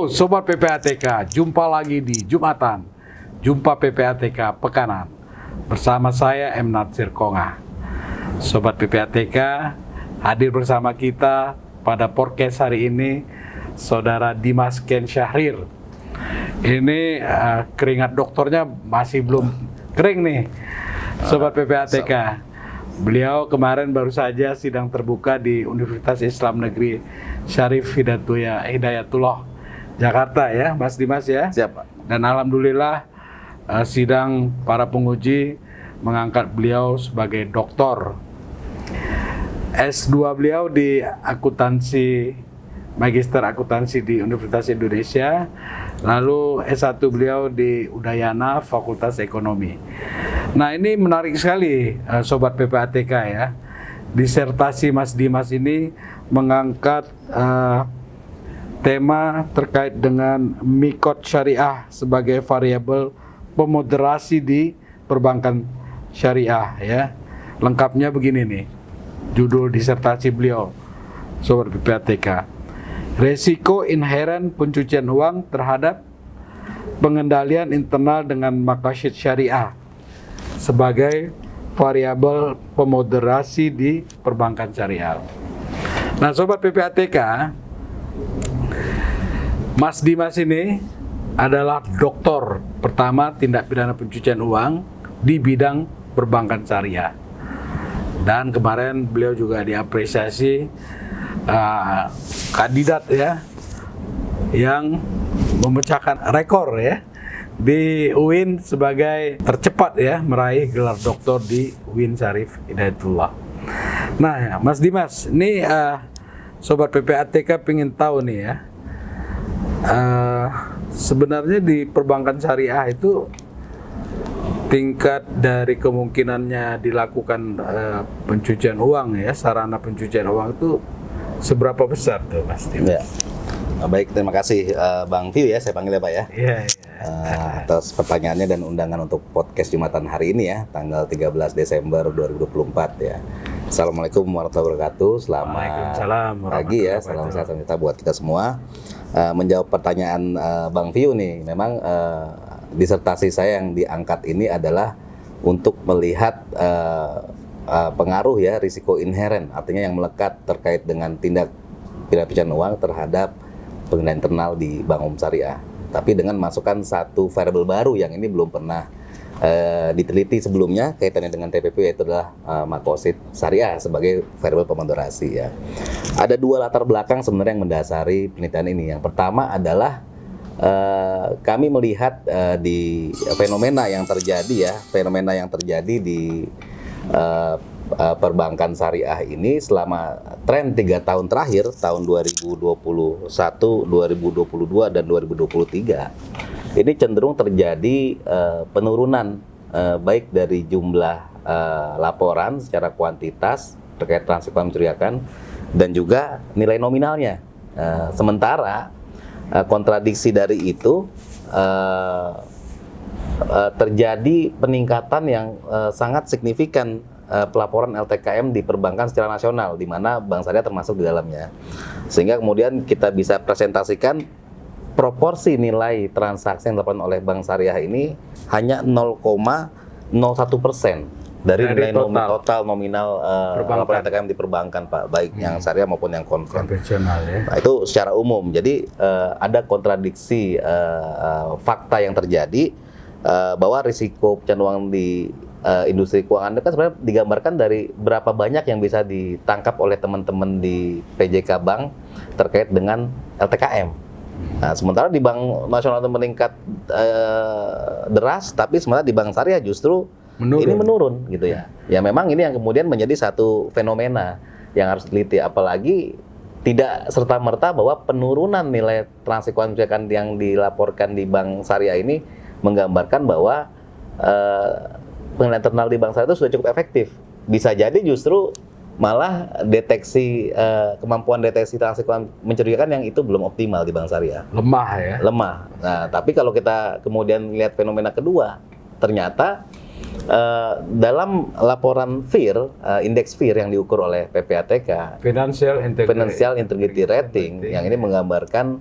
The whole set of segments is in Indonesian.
Halo Sobat PPATK, jumpa lagi di Jumatan, Jumpa PPATK Pekanan. Bersama saya M. Natsir Konga. Sobat PPATK, hadir bersama kita pada podcast hari ini Saudara Dimas Ken Syahrir. Ini keringat dokternya masih belum kering nih, Sobat PPATK. Beliau kemarin baru saja sidang terbuka di Universitas Islam Negeri Syarif Hidayatullah Jakarta ya, Mas Dimas ya. Siap, Pak. Dan alhamdulillah sidang para penguji mengangkat beliau sebagai doktor. S2 beliau di akuntansi, Magister Akuntansi di Universitas Indonesia. Lalu S1 beliau di Udayana Fakultas Ekonomi. Nah, ini menarik sekali Sobat PPATK ya. Disertasi Mas Dimas ini mengangkat tema terkait dengan mikot syariah sebagai variabel pemoderasi di perbankan syariah ya. Lengkapnya begini nih, judul disertasi beliau, Sobat PPATK. Resiko inheren pencucian uang terhadap pengendalian internal dengan maqasid syariah sebagai variabel pemoderasi di perbankan syariah. Nah, Sobat PPATK, Mas Dimas ini adalah doktor pertama tindak pidana pencucian uang di bidang perbankan syariah. Dan kemarin beliau juga diapresiasi kandidat ya yang memecahkan rekor ya di UIN sebagai tercepat ya meraih gelar doktor di UIN Syarif Hidayatullah. Nah, Mas Dimas, ini Sobat PPATK pengen tahu nih ya, sebenarnya di perbankan syariah itu tingkat dari kemungkinannya dilakukan pencucian uang ya, sarana pencucian uang itu seberapa besar tuh Mas Dimas? Ya. Baik, terima kasih Bang View ya, saya panggil ya Pak ya. Iya. Atas pertanyaannya dan undangan untuk podcast Jumatan hari ini ya, tanggal 13 Desember 2024 ya. Assalamualaikum warahmatullahi wabarakatuh. Selamat pagi ya, salam sehat kita buat kita semua. Menjawab pertanyaan Bang View nih, memang disertasi saya yang diangkat ini adalah untuk melihat pengaruh ya, risiko inheren, artinya yang melekat terkait dengan tindak pidana pencucian uang terhadap pengendalian internal di Bank Umum Syariah. Tapi dengan masukkan satu variabel baru yang ini belum pernah diteliti sebelumnya kaitannya dengan TPP, yaitu adalah maqasid syariah sebagai variabel pemoderasi ya. Ada dua latar belakang sebenarnya yang mendasari penelitian ini. Yang pertama adalah kami melihat di fenomena yang terjadi di perbankan syariah ini selama tren 3 tahun terakhir, tahun 2021, 2022, dan 2023, ini cenderung terjadi penurunan baik dari jumlah laporan secara kuantitas terkait transaksi mencurigakan dan juga nilai nominalnya. Sementara kontradiksi dari itu terjadi peningkatan yang sangat signifikan pelaporan LTKM di perbankan secara nasional, di mana Bank Syariah termasuk di dalamnya. Sehingga kemudian kita bisa presentasikan proporsi nilai transaksi yang dilakukan oleh Bank Syariah ini hanya 0,01% dari nilai total nominal laporan LTKM di perbankan, Pak, baik yang syariah maupun yang konvensional ya. Nah, itu secara umum. Jadi ada kontradiksi fakta yang terjadi bahwa risiko pencucian uang di industri keuangan itu kan sebenarnya digambarkan dari berapa banyak yang bisa ditangkap oleh teman-teman di PJK Bank terkait dengan LTKM. Nah, sementara di Bank Nasional itu meningkat deras, tapi sementara di Bank Syariah justru ini menurun gitu ya. Ya memang ini yang kemudian menjadi satu fenomena yang harus diteliti, apalagi tidak serta-merta bahwa penurunan nilai transaksi keuangan yang dilaporkan di Bank Syariah ini menggambarkan bahwa pengendalian internal di Bank Syariah itu sudah cukup efektif. Bisa jadi justru malah kemampuan deteksi transaksi keuangan mencurigakan yang itu belum optimal di Bank Syariah. Lemah ya? Lemah. Nah, tapi kalau kita kemudian lihat fenomena kedua, ternyata dalam laporan FIR, indeks FIR yang diukur oleh PPATK, Financial Integrity Rating, yang ini menggambarkan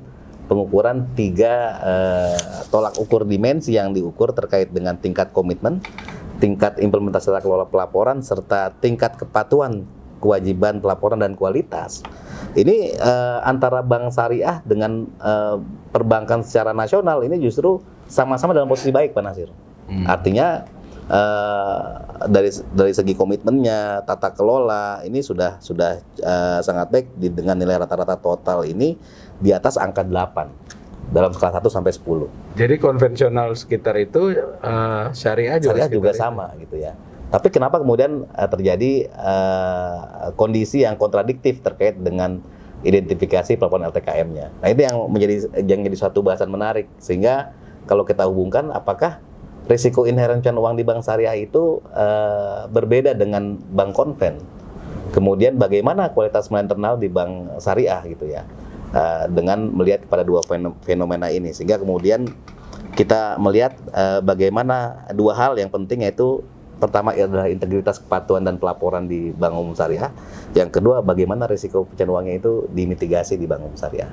pengukuran 3 tolak ukur dimensi yang diukur terkait dengan tingkat komitmen, tingkat implementasi tata kelola pelaporan, serta tingkat kepatuhan kewajiban pelaporan dan kualitas. Ini antara bank syariah dengan perbankan secara nasional ini justru sama-sama dalam posisi baik, Pak Nasir. Artinya dari segi komitmennya, tata kelola ini sudah sangat baik dengan nilai rata-rata total ini di atas angka 8 dalam skala 1 sampai 10. Jadi konvensional sekitar itu syariah juga sama gitu ya. Tapi kenapa kemudian terjadi kondisi yang kontradiktif terkait dengan identifikasi pelaporan LTKM-nya. Nah, itu yang menjadi suatu bahasan menarik, sehingga kalau kita hubungkan apakah risiko inherent cuan uang di bank syariah itu berbeda dengan bank konven. Kemudian bagaimana kualitas pelayanan internal di bank syariah gitu ya. Dengan melihat kepada dua fenomena ini, sehingga kemudian kita melihat bagaimana dua hal yang penting, yaitu pertama adalah integritas kepatuhan dan pelaporan di bank umum syariah. Yang kedua, bagaimana risiko pencucian uangnya itu dimitigasi di bank umum syariah.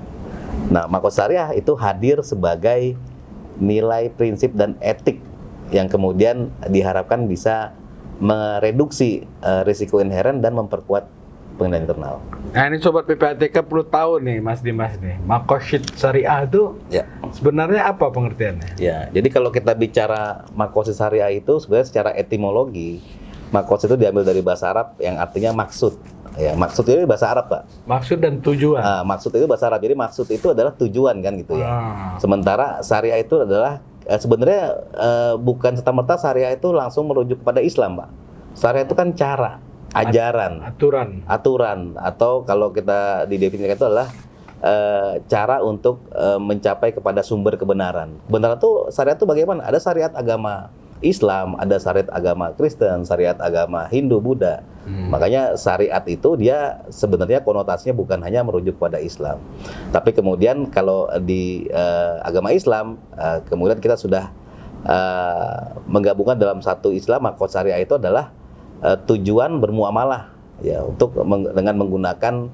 Nah, Mako Syariah itu hadir sebagai nilai prinsip dan etik yang kemudian diharapkan bisa mereduksi risiko inheren dan memperkuat pengendalian internal. Nah, ini Sobat PPATK perlu tahu nih Mas Dimas nih, Makosid Syariah itu sebenarnya apa pengertiannya? Ya, jadi kalau kita bicara Makosid Syariah itu sebenarnya secara etimologi, Makosid itu diambil dari bahasa Arab yang artinya maksud. Ya, maksud itu bahasa Arab, Pak. Maksud dan tujuan. Maksud itu bahasa Arab. Jadi maksud itu adalah tujuan kan gitu ya. Sementara syariah itu adalah sebenarnya bukan serta-merta syariah itu langsung merujuk kepada Islam, Pak. Syariah itu kan cara, ajaran, aturan, atau kalau kita didefinisikan itu adalah cara untuk mencapai kepada sumber kebenaran. Kebenaran itu syariat itu bagaimana? Ada syariat agama Islam, ada syariat agama Kristen, syariat agama Hindu, Buddha. Makanya syariat itu dia sebenarnya konotasinya bukan hanya merujuk pada Islam. Tapi kemudian kalau di agama Islam, kemudian kita sudah menggabungkan dalam satu Islam, maka syariah itu adalah tujuan bermuamalah ya, untuk dengan menggunakan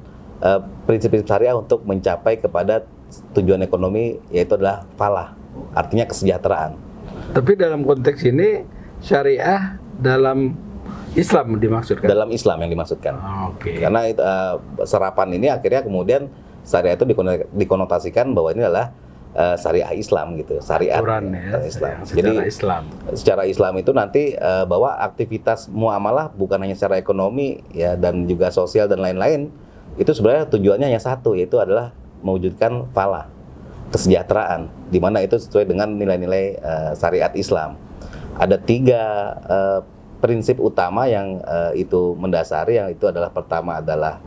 prinsip-prinsip syariah untuk mencapai kepada tujuan ekonomi, yaitu adalah falah, artinya kesejahteraan. Tapi dalam konteks ini syariah dalam Islam dimaksudkan? Dalam Islam yang dimaksudkan. Oke. Karena serapan ini akhirnya kemudian syariah itu dikonotasikan bahwa ini adalah syariah Islam gitu, syariat Islam. Jadi secara Islam itu nanti bahwa aktivitas muamalah bukan hanya secara ekonomi ya, dan juga sosial dan lain-lain, itu sebenarnya tujuannya hanya satu, yaitu adalah mewujudkan falah, kesejahteraan, di mana itu sesuai dengan nilai-nilai syariat Islam. Ada 3 prinsip utama yang itu mendasari, yang itu adalah pertama adalah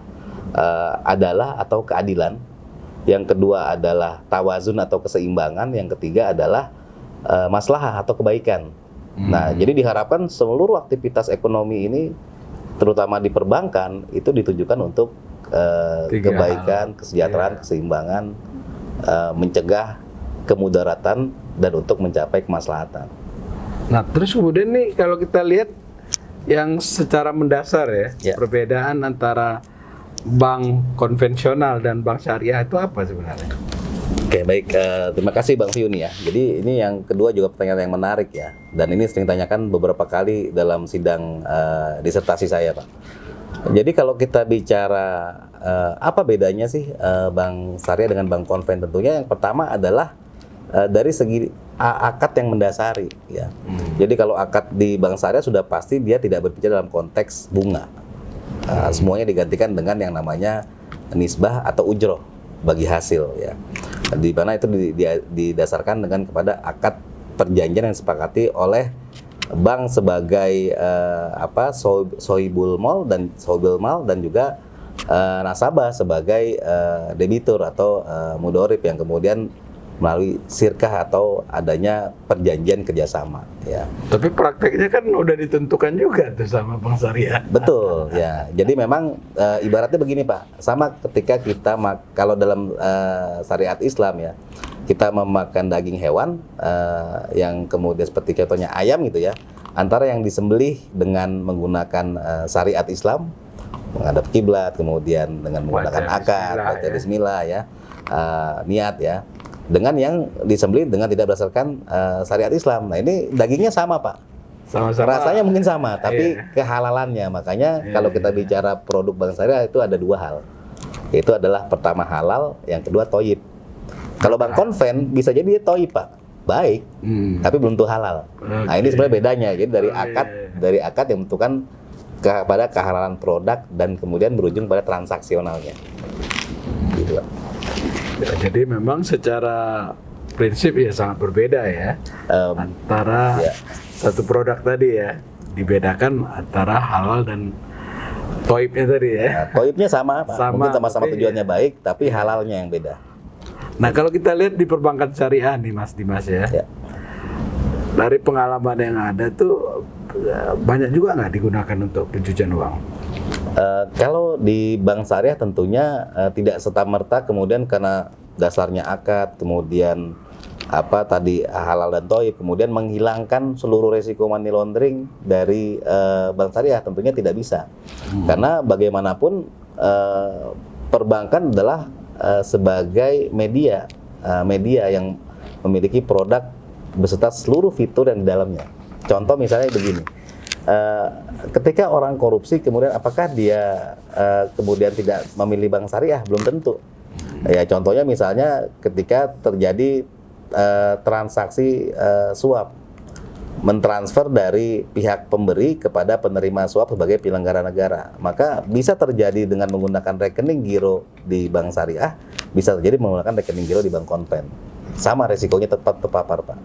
atau keadilan, yang kedua adalah tawazun atau keseimbangan, yang ketiga adalah maslahah atau kebaikan. Nah, jadi diharapkan seluruh aktivitas ekonomi ini, terutama di perbankan, itu ditujukan untuk kebaikan, kesejahteraan, keseimbangan, mencegah kemudaratan, dan untuk mencapai kemaslahatan. Nah, terus kemudian nih kalau kita lihat yang secara mendasar ya, perbedaan antara bank konvensional dan bank syariah itu apa sebenarnya? Oke, baik. Terima kasih Bang Fiuni ya. Jadi ini yang kedua juga pertanyaan yang menarik ya. Dan ini sering ditanyakan beberapa kali dalam sidang disertasi saya, Pak. Jadi kalau kita bicara apa bedanya sih bank syariah dengan bank konven, tentunya yang pertama adalah dari segi akad yang mendasari ya. Jadi kalau akad di bank syariah sudah pasti dia tidak berbicara dalam konteks bunga. Semuanya digantikan dengan yang namanya nisbah atau ujroh bagi hasil ya. Di mana itu didasarkan dengan kepada akad perjanjian yang disepakati oleh bank sebagai sohibul mal dan juga nasabah sebagai debitur atau mudorib, yang kemudian melalui sirkah atau adanya perjanjian kerjasama ya. Tapi prakteknya kan udah ditentukan juga tuh sama bank syariah. Betul ya. Jadi memang ibaratnya begini Pak, sama ketika kita kalau dalam syariat Islam ya, kita memakan daging hewan yang kemudian seperti contohnya ayam gitu ya, antara yang disembelih dengan menggunakan syariat Islam, menghadap kiblat, kemudian dengan menggunakan akad, baca bismillah ya, niat ya. dengan yang disembelih dengan tidak berdasarkan syariat Islam. Nah ini dagingnya sama Pak, Sama-sama. rasanya mungkin sama, tapi Iya. kehalalannya. Makanya Iya, kalau kita iya. bicara produk Bank Syariah itu ada dua hal, yaitu adalah pertama halal, yang kedua toyib. Kalau bank konven bisa jadi dia toyib Pak, baik, tapi belum tentu halal. Nah ini Oke. sebenarnya bedanya. Jadi dari Oh, akad, iya. dari akad yang menentukan kepada kehalalan produk dan kemudian berujung pada transaksionalnya. Gitu Pak. Ya, jadi memang secara prinsip ya sangat berbeda ya antara ya. satu produk tadi ya, dibedakan antara halal dan toibnya tadi ya. Nah, toibnya sama Pak, Sama, mungkin sama-sama tapi tujuannya iya. baik, tapi halalnya yang beda. Nah kalau kita lihat di perbankan syariah nih Mas Dimas ya, Ya. dari pengalaman yang ada tuh banyak juga nggak digunakan untuk pencucian uang. Kalau di bank syariah tentunya tidak serta-merta kemudian karena dasarnya akad, kemudian apa tadi halal dan toib, kemudian menghilangkan seluruh resiko money laundering dari bank syariah, tentunya tidak bisa. Karena bagaimanapun perbankan adalah sebagai media yang memiliki produk beserta seluruh fitur yang di dalamnya. Contoh misalnya begini. Ketika orang korupsi kemudian apakah dia kemudian tidak memilih bank syariah? Belum tentu. Ya contohnya misalnya ketika terjadi transaksi suap, mentransfer dari pihak pemberi kepada penerima suap sebagai penyelenggara negara, maka bisa terjadi dengan menggunakan rekening giro di bank syariah, bisa terjadi menggunakan rekening giro di bank konven. Sama resikonya tetap terpapar Pak.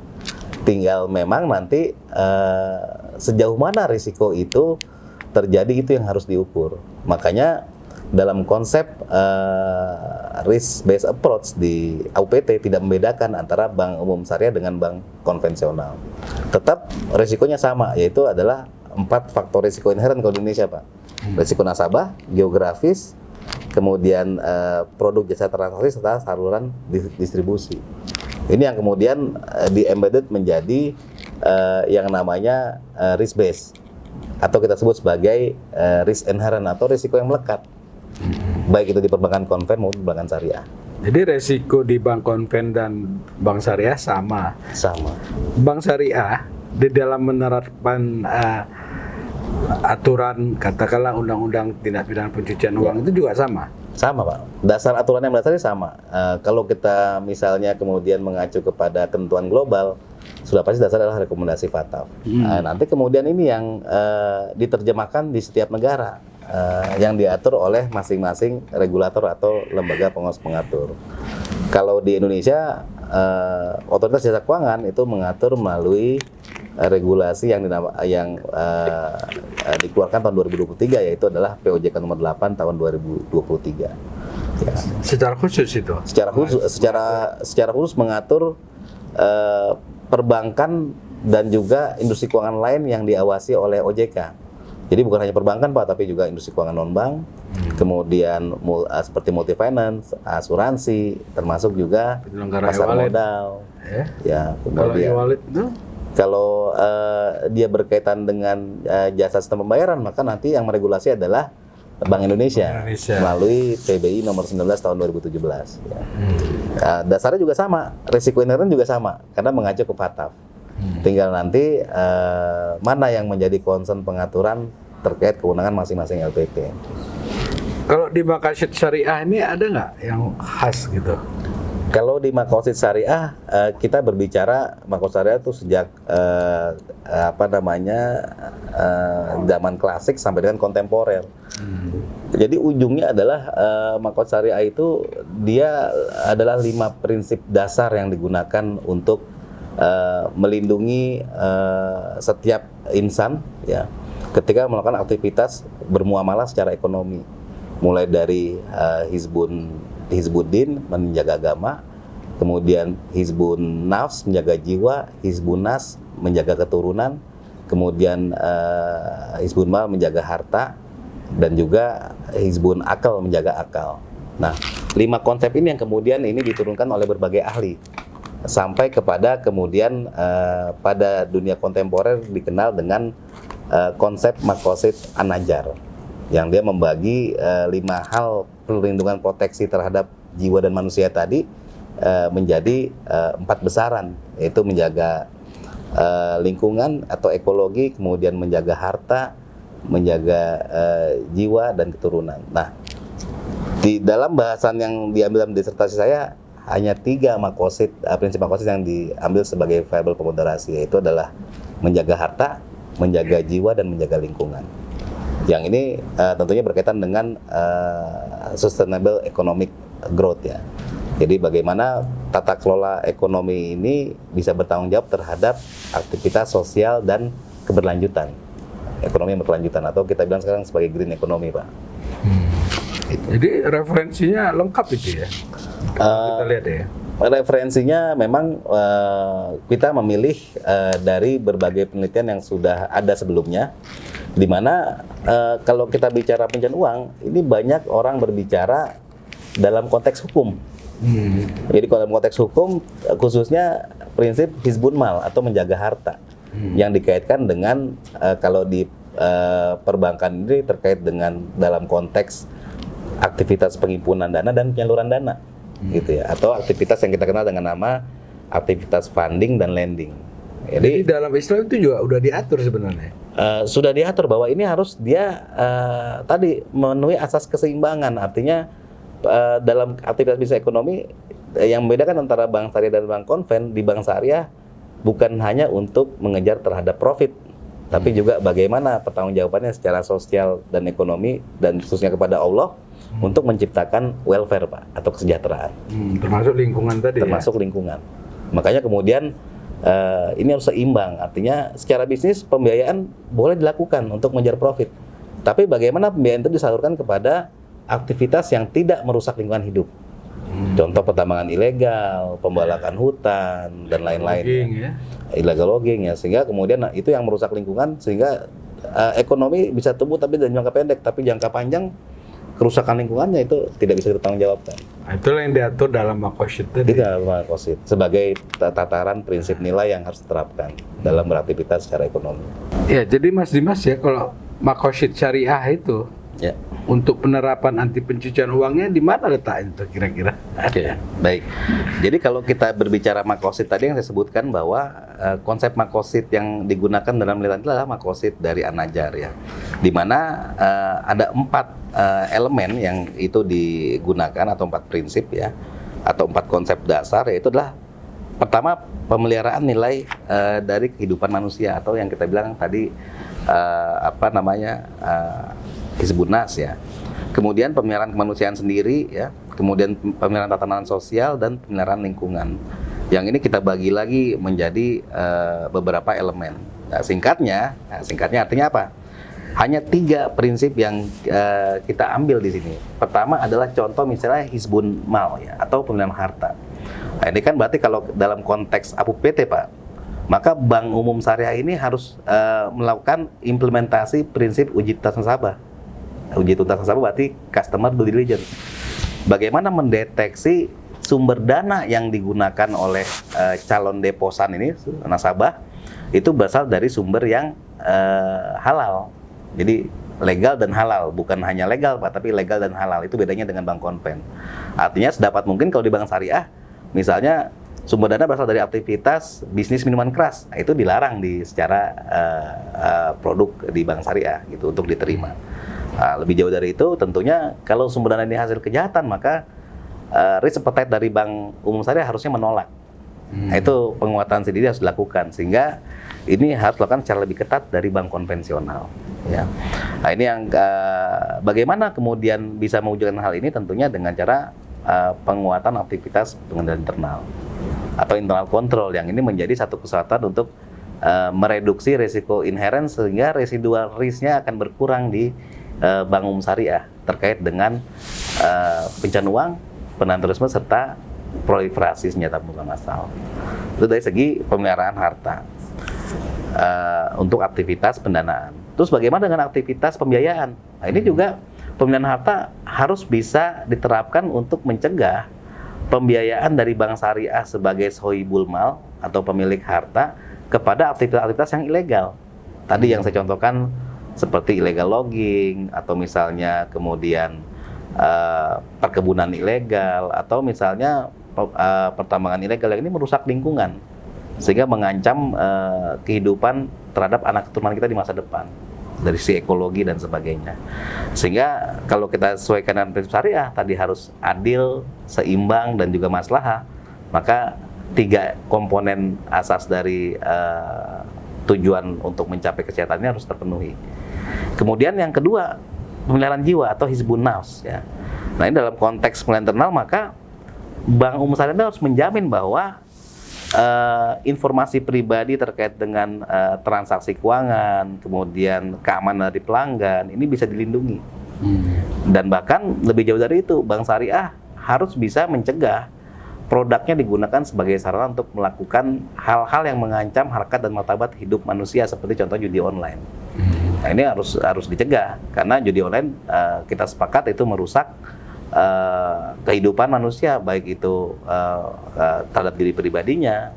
Tinggal memang nanti sejauh mana risiko itu terjadi itu yang harus diukur. Makanya dalam konsep risk based approach di AUPT tidak membedakan antara bank umum syariah dengan bank konvensional. Tetap risikonya sama, yaitu adalah 4 faktor risiko inherent kalau di Indonesia Pak. Risiko nasabah, geografis, kemudian produk jasa transaksi serta saluran distribusi. Ini yang kemudian di-embedded menjadi yang namanya risk base, atau kita sebut sebagai risk inherent atau risiko yang melekat, baik itu di perbankan konven maupun perbankan syariah. Jadi resiko di bank konven dan bank syariah sama. Sama. Bank syariah di dalam menerapkan aturan katakanlah undang-undang tindak pidana pencucian uang itu juga sama. Sama Pak, dasar aturan yang mendasarnya sama. Kalau kita misalnya kemudian mengacu kepada ketentuan global, sudah pasti dasar adalah rekomendasi FATF. Nanti kemudian ini yang diterjemahkan di setiap negara, yang diatur oleh masing-masing regulator atau lembaga pengawas pengatur. Kalau di Indonesia, Otoritas Jasa Keuangan itu mengatur melalui regulasi yang dikeluarkan tahun 2023, yaitu adalah POJK nomor 8 tahun 2023. Ya. Secara khusus itu. Secara khusus mengatur perbankan dan juga industri keuangan lain yang diawasi oleh OJK. Jadi bukan hanya perbankan Pak, tapi juga industri keuangan non-bank, kemudian seperti multi finance, asuransi, termasuk juga Penyelenggara pasar e-wallet. modal. Ya, Kalau kemudian e-wallet itu kalau dia berkaitan dengan jasa sistem pembayaran, maka nanti yang meregulasi adalah Bank Indonesia, melalui PBI nomor 19 tahun 2017. Ya. Dasarnya juga sama, risiko inherent juga sama, karena mengacu ke FATF. Tinggal nanti mana yang menjadi concern pengaturan terkait kewenangan masing-masing LPP. kalau di maqasid syariah ini ada nggak yang khas gitu? Kalau di Maqasid Syariah, kita berbicara Maqasid Syariah itu sejak zaman klasik sampai dengan kontemporer. Jadi ujungnya adalah Maqasid Syariah itu dia adalah 5 prinsip dasar yang digunakan untuk melindungi setiap insan ya ketika melakukan aktivitas bermuamalah secara ekonomi, mulai dari Hizbuddin menjaga agama, kemudian Hizbun Nafs menjaga jiwa, Hizbun Nas menjaga keturunan, kemudian Hizbun Mal menjaga harta, dan juga Hizbun Akal menjaga akal. Nah, 5 konsep ini yang kemudian ini diturunkan oleh berbagai ahli sampai kepada kemudian pada dunia kontemporer dikenal dengan konsep Maqasid An-Najjar, yang dia membagi 5 hal perlindungan proteksi terhadap jiwa dan manusia tadi menjadi 4 besaran, yaitu menjaga lingkungan atau ekologi, kemudian menjaga harta, menjaga jiwa dan keturunan. Nah, di dalam bahasan yang diambil dalam disertasi saya hanya 3 makosid, prinsip makosid yang diambil sebagai variabel pemoderasi, yaitu adalah menjaga harta, menjaga jiwa, dan menjaga lingkungan. Yang ini tentunya berkaitan dengan sustainable economic growth ya. Jadi bagaimana tata kelola ekonomi ini bisa bertanggung jawab terhadap aktivitas sosial dan keberlanjutan. Ekonomi yang berkelanjutan, atau kita bilang sekarang sebagai green economy, Pak. Jadi referensinya lengkap itu ya. Kita lihat ya. Referensinya memang kita memilih dari berbagai penelitian yang sudah ada sebelumnya, di mana kalau kita bicara pencucian uang, ini banyak orang berbicara dalam konteks hukum. Jadi dalam konteks hukum, khususnya prinsip hizbun mal atau menjaga harta, yang dikaitkan dengan kalau di perbankan ini terkait dengan dalam konteks aktivitas penghimpunan dana dan penyaluran dana, gitu ya, atau aktivitas yang kita kenal dengan nama aktivitas funding dan lending. Jadi dalam Islam itu juga udah diatur sebenarnya. Sudah diatur bahwa ini harus dia tadi memenuhi asas keseimbangan, artinya dalam aktivitas bisnis ekonomi yang membedakan antara bank syariah dan bank konven, di bank syariah bukan hanya untuk mengejar terhadap profit, tapi juga bagaimana pertanggungjawabannya secara sosial dan ekonomi, dan khususnya kepada Allah untuk menciptakan welfare, Pak, atau kesejahteraan. Termasuk lingkungan tadi. Termasuk lingkungan. Makanya kemudian ini harus seimbang, artinya secara bisnis pembiayaan boleh dilakukan untuk mengejar profit, tapi bagaimana pembiayaan itu disalurkan kepada aktivitas yang tidak merusak lingkungan hidup. Contoh pertambangan ilegal, pembalakan hutan, dan lain-lain. Illegal logging ya, sehingga kemudian itu yang merusak lingkungan, sehingga ekonomi bisa tumbuh tapi dalam jangka pendek, tapi jangka panjang kerusakan lingkungannya itu tidak bisa ditanggungjawabkan. Itulah yang diatur dalam makosid tadi. Di dalam makosid sebagai tataran prinsip nilai yang harus diterapkan dalam beraktivitas secara ekonomi. Ya, jadi Mas Dimas ya, kalau makosid syariah itu Ya. untuk penerapan anti pencucian uangnya di mana letaknya itu kira-kira? Oke, baik. Jadi kalau kita berbicara makosid tadi yang saya sebutkan bahwa konsep makosid yang digunakan dalam penelitian adalah makosid dari An-Najjar ya, di mana ada 4 elemen yang itu digunakan, atau 4 prinsip ya, atau 4 konsep dasar, yaitu adalah pertama pemeliharaan nilai dari kehidupan manusia, atau yang kita bilang tadi hizbun nas ya. Kemudian pemeliharaan kemanusiaan sendiri ya, kemudian pemeliharaan tatanan sosial, dan pemeliharaan lingkungan. Yang ini kita bagi lagi menjadi beberapa elemen. Nah, singkatnya artinya apa? Hanya 3 prinsip yang kita ambil di sini. Pertama adalah contoh misalnya hizbun mal ya, atau pemeliharaan harta. Nah, ini kan berarti kalau dalam konteks APUPT, Pak, maka Bank Umum Syariah ini harus melakukan implementasi prinsip uji tuntas nasabah. Uji tuntas nasabah berarti customer due diligence. Bagaimana mendeteksi sumber dana yang digunakan oleh calon deposan ini, nasabah, itu berasal dari sumber yang halal. Jadi legal dan halal, bukan hanya legal, Pak, tapi legal dan halal. Itu bedanya dengan bank konven. Artinya sedapat mungkin kalau di bank syariah, misalnya sumber dana berasal dari aktivitas bisnis minuman keras, nah, itu dilarang secara produk di bank syariah gitu untuk diterima. Lebih jauh dari itu, tentunya kalau sumber dana ini hasil kejahatan, maka risk appetite dari Bank Umum Syariah harusnya menolak. Nah, itu penguatan sendiri harus dilakukan, sehingga ini harus dilakukan secara lebih ketat dari bank konvensional. Ya. Nah, ini yang bagaimana kemudian bisa mewujudkan hal ini, tentunya dengan cara penguatan aktivitas pengendalian internal atau internal control, yang ini menjadi satu kesempatan untuk mereduksi risiko inheren, sehingga residual risknya akan berkurang di Bank Umum Syariah terkait dengan pencucian uang, pendanaan terorisme, serta proliferasi senjata pembunuh massal. Itu dari segi pemeliharaan harta untuk aktivitas pendanaan. Terus bagaimana dengan aktivitas pembiayaan? Nah, ini juga pemeliharaan harta harus bisa diterapkan untuk mencegah pembiayaan dari bank syariah sebagai sohibul mal atau pemilik harta kepada aktivitas-aktivitas yang ilegal. Tadi yang saya contohkan seperti illegal logging, atau misalnya kemudian perkebunan ilegal, atau misalnya pertambangan ilegal ini merusak lingkungan, sehingga mengancam kehidupan terhadap anak keturunan kita di masa depan dari sisi ekologi dan sebagainya. Sehingga kalau kita sesuaikan dengan prinsip syariah tadi harus adil, seimbang dan juga maslahah, maka 3 komponen asas dari tujuan untuk mencapai kesehatan ini harus terpenuhi. Kemudian yang kedua, pemeliharaan jiwa atau hizbun nafs ya. Nah, ini dalam konteks pemeliharaan internal, maka Bank Umum Syariah harus menjamin bahwa informasi pribadi terkait dengan transaksi keuangan, kemudian keamanan dari pelanggan ini bisa dilindungi. Dan bahkan lebih jauh dari itu, Bank Syariah harus bisa mencegah produknya digunakan sebagai sarana untuk melakukan hal-hal yang mengancam harkat dan martabat hidup manusia, seperti contoh judi online. Nah, ini harus dicegah, karena judi online kita sepakat itu merusak kehidupan manusia, baik itu terhadap diri pribadinya,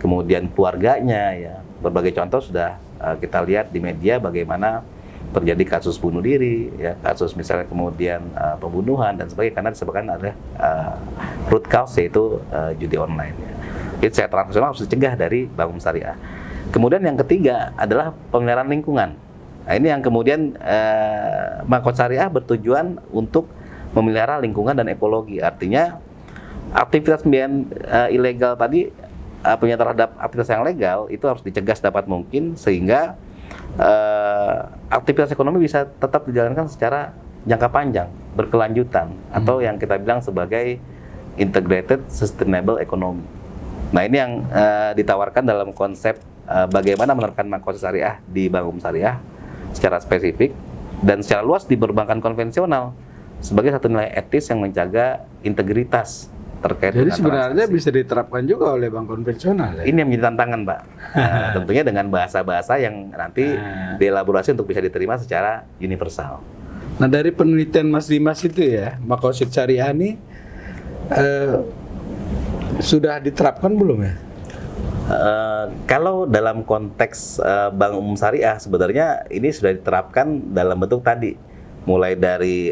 kemudian keluarganya ya. Berbagai contoh sudah kita lihat di media bagaimana terjadi kasus bunuh diri ya, kasus misalnya kemudian pembunuhan dan sebagainya, karena disebabkan ada root cause, yaitu judi online ya. Jadi secara transnasional harus dicegah dari Bank Umum Syariah. Kemudian yang ketiga adalah pemeliharaan lingkungan. Nah, ini yang kemudian Bank Syariah bertujuan untuk memelihara lingkungan dan ekologi. Artinya aktivitas pembiayaan ilegal tadi, pembiayaan terhadap aktivitas yang legal itu harus dicegah sedapat mungkin, sehingga aktivitas ekonomi bisa tetap dijalankan secara jangka panjang, berkelanjutan, atau yang kita bilang sebagai integrated sustainable economy. Nah, ini yang ditawarkan dalam konsep bagaimana menerapkan makro syariah di Bank Umum Syariah secara spesifik dan secara luas di perbankan konvensional sebagai satu nilai etis yang menjaga integritas terkait Jadi dengan sebenarnya transaksi. bisa diterapkan juga oleh bank konvensional ya? Ini yang menjadi tantangan, Pak. Tentunya dengan bahasa-bahasa yang nanti dielaborasi untuk bisa diterima secara universal. Nah, dari penelitian Mas Dimas itu ya, Makosid Syariah ini sudah diterapkan belum ya? Kalau dalam konteks Bank Umum Syariah, sebenarnya ini sudah diterapkan dalam bentuk tadi, mulai dari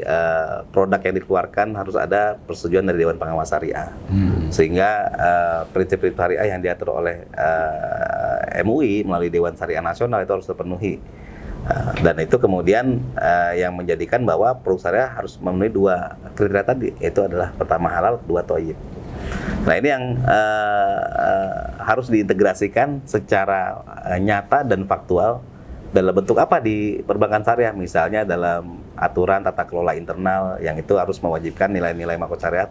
produk yang dikeluarkan harus ada persetujuan dari Dewan Pengawas Syariah, sehingga prinsip-prinsip syariah yang diatur oleh MUI melalui Dewan Syariah Nasional itu harus terpenuhi. Dan itu kemudian yang menjadikan bahwa produk syariah harus memenuhi 2 kriteria tadi, yaitu adalah pertama halal, 2 thayyib. Nah, ini yang harus diintegrasikan secara nyata dan faktual dalam bentuk apa di perbankan syariah, misalnya dalam aturan tata kelola internal yang itu harus mewajibkan nilai-nilai makro syariah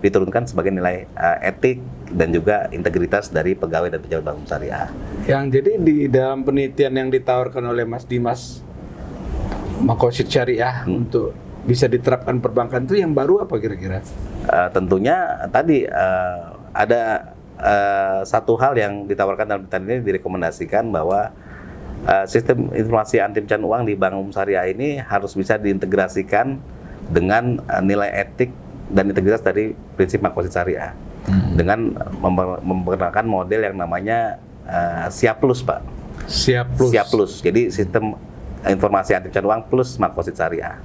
diturunkan sebagai nilai etik dan juga integritas dari pegawai dan pejabat Bank Umum Syariah. Yang jadi di dalam penelitian yang ditawarkan oleh Mas Dimas, Makosid Syariah untuk bisa diterapkan perbankan itu yang baru apa kira-kira? Tentunya tadi ada satu hal yang ditawarkan dalam penelitian ini, direkomendasikan bahwa sistem informasi anti pencucian uang di Bank Umum Syariah ini harus bisa diintegrasikan dengan nilai etik dan integritas dari prinsip Makosid Syariah dengan memperkenalkan model yang namanya Siap Plus, Pak. Siap Plus. Siap Plus. Jadi sistem informasi anti pencucian uang plus Makosid Syariah.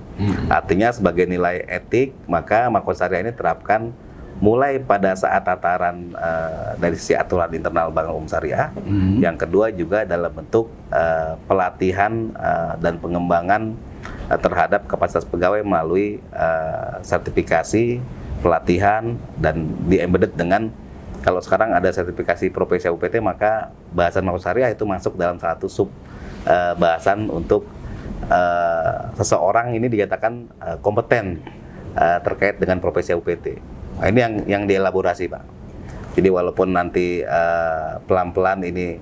Artinya sebagai nilai etik, maka Makosid Syariah ini terapkan mulai pada saat tataran dari sisi aturan internal Bank Umum Syariah. Yang kedua juga dalam bentuk pelatihan dan pengembangan terhadap kapasitas pegawai melalui sertifikasi, pelatihan, dan di-embedded dengan, kalau sekarang ada sertifikasi profesi UPT, maka bahasan Makosid Syariah itu masuk dalam satu sub bahasan untuk seseorang ini dinyatakan kompeten terkait dengan profesi UPT. Nah, ini yang dielaborasi, Pak. Jadi walaupun nanti pelan-pelan ini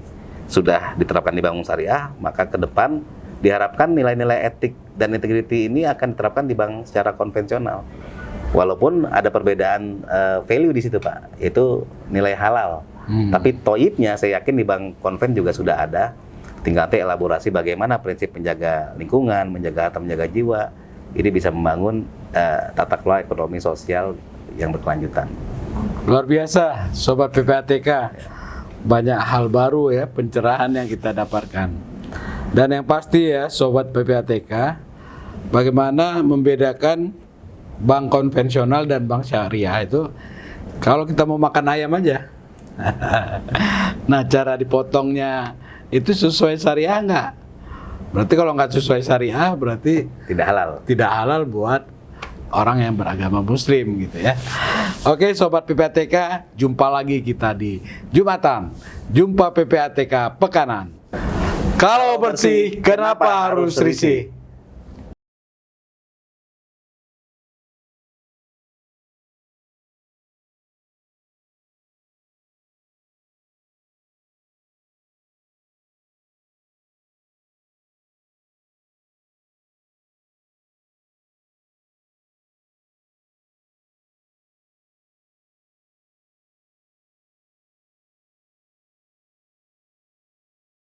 sudah diterapkan di Bank Umum Syariah, maka ke depan diharapkan nilai-nilai etik dan integriti ini akan diterapkan di bank secara konvensional. Walaupun ada perbedaan value di situ, Pak, yaitu nilai halal. Tapi toibnya saya yakin di bank konven juga sudah ada. Tinggal elaborasi bagaimana prinsip menjaga lingkungan, menjaga harta, menjaga jiwa. Ini bisa membangun tata kelola ekonomi sosial yang berkelanjutan. Luar biasa, Sobat PPATK. Banyak hal baru ya, pencerahan yang kita dapatkan. Dan yang pasti ya, Sobat PPATK, bagaimana membedakan bank konvensional dan bank syariah itu Kalau kita mau makan ayam aja. Nah, cara dipotongnya itu sesuai syariah nggak? Berarti kalau nggak sesuai syariah, berarti Tidak halal. tidak halal buat orang yang beragama muslim gitu ya. Oke Sobat PPATK, jumpa lagi kita di Jumatan. Jumpa PPATK Pekanan. Kalau bersih, kenapa harus risih?